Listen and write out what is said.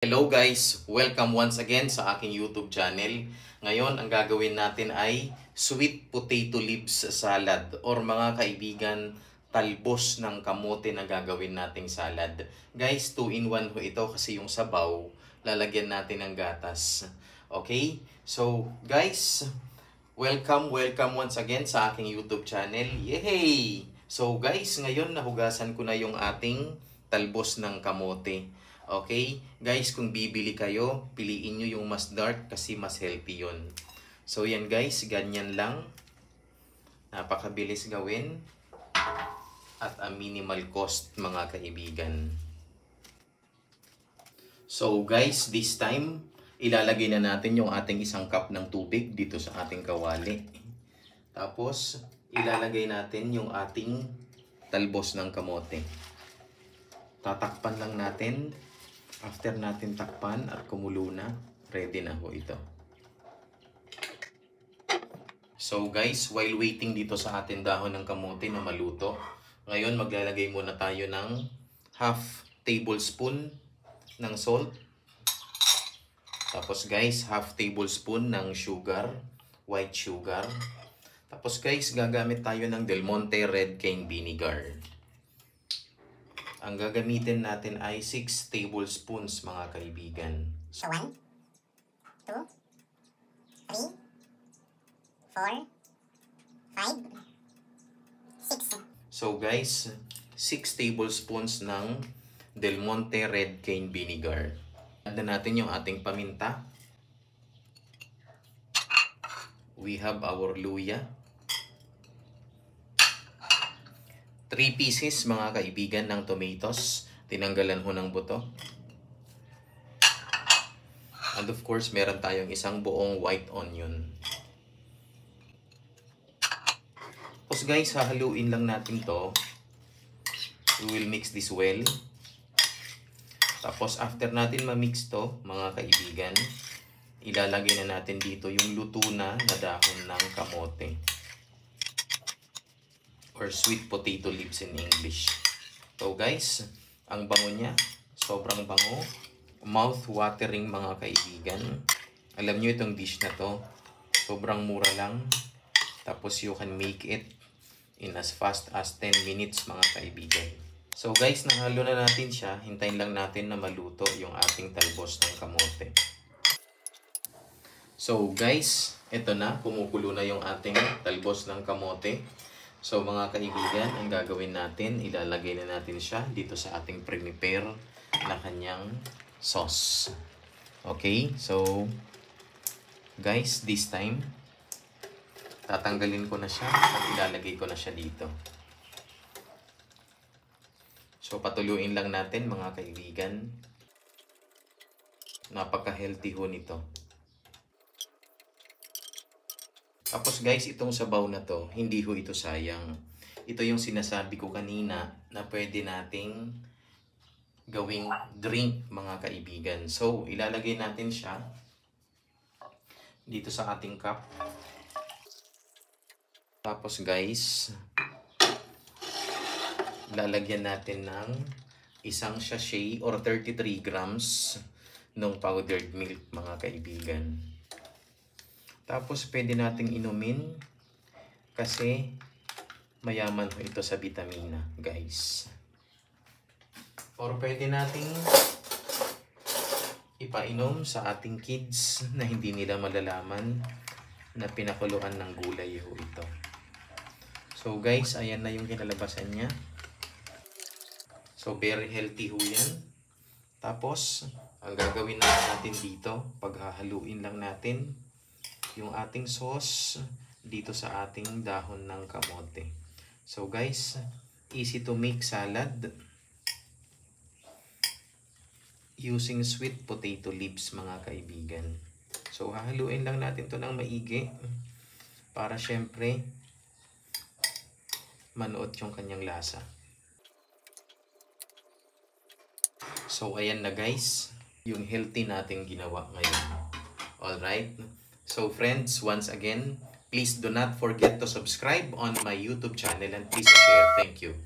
Hello guys! Welcome once again sa aking YouTube channel. Ngayon, ang gagawin natin ay sweet potato leaves salad or mga kaibigan, talbos ng kamote na gagawin nating salad. Guys, 2-in-1 ho ito kasi yung sabaw, lalagyan natin ng gatas. Okay? So, guys, welcome once again sa aking YouTube channel. Yay! So guys, ngayon nahugasan ko na yung ating talbos ng kamote. Okay? Guys, kung bibili kayo, piliin nyo yung mas dark kasi mas healthy yun. So yan guys, ganyan lang. Napakabilis gawin. At a minimal cost mga kaibigan. So guys, this time, ilalagay na natin yung ating isang cup ng tubig dito sa ating kawali. Tapos, ilalagay natin yung ating talbos ng kamote. Tatakpan lang natin. After natin takpan at kumulo na, ready na ho ito. So guys, while waiting dito sa ating dahon ng kamote na maluto, ngayon maglalagay muna tayo ng half tablespoon ng salt. Tapos guys, half tablespoon ng sugar, white sugar. Tapos guys, gagamit tayo ng Del Monte Red Cane Vinegar. Ang gagamitin natin ay 6 tablespoons mga kaibigan. So 1, 2, 3, 4, 5, 6. So guys, 6 tablespoons ng Del Monte Red Cane Vinegar. Add natin yung ating paminta. We have our luya. 3 pieces mga kaibigan ng tomatoes. Tinanggalan ho ng buto. And of course, meron tayong isang buong white onion. Tapos guys, hahaluin lang natin to. We will mix this well. Tapos after natin ma-mix to, mga kaibigan, ilalagay na natin dito yung luto na dahon ng kamote. Or sweet potato leaves in English. So guys, ang bango niya, sobrang bango. Mouth-watering mga kaibigan. Alam nyo itong dish na to, sobrang mura lang. Tapos you can make it in as fast as 10 minutes mga kaibigan. So guys, nahalo na natin siya. Hintayin lang natin na maluto yung ating talbos ng kamote. So guys, ito na, kumukulo na yung ating talbos ng kamote. So mga kaibigan, ang gagawin natin, ilalagay na natin siya dito sa ating prepare na kanyang sauce. Okay, so guys, this time, tatanggalin ko na siya at ilalagay ko na siya dito. So patuluin lang natin mga kaibigan. Napaka-healthy ho nito. Tapos guys, itong sabaw na to, hindi ho ito sayang. Ito yung sinasabi ko kanina na pwede nating gawing drink mga kaibigan. So, ilalagay natin siya dito sa ating cup. Tapos guys, lalagyan natin ng isang sachet or 33 grams ng powdered milk mga kaibigan. Tapos pwede nating inumin kasi mayaman ho ito sa vitamina, guys. Or pwede nating ipainom sa ating kids na hindi nila malalaman na pinakuluan ng gulay ho ito. So guys, ayan na yung kinalabasan niya. So very healthy ho yan. Tapos, ang gagawin natin dito, paghahaluin lang natin yung ating sauce dito sa ating dahon ng kamote. So guys, easy to make salad using sweet potato leaves mga kaibigan. So hahaluin lang natin to ng maigi para syempre manuot yung kanyang lasa. So ayan na guys, yung healthy nating ginawa ngayon. Alright? So friends, once again, please do not forget to subscribe on my YouTube channel and please share. Thank you.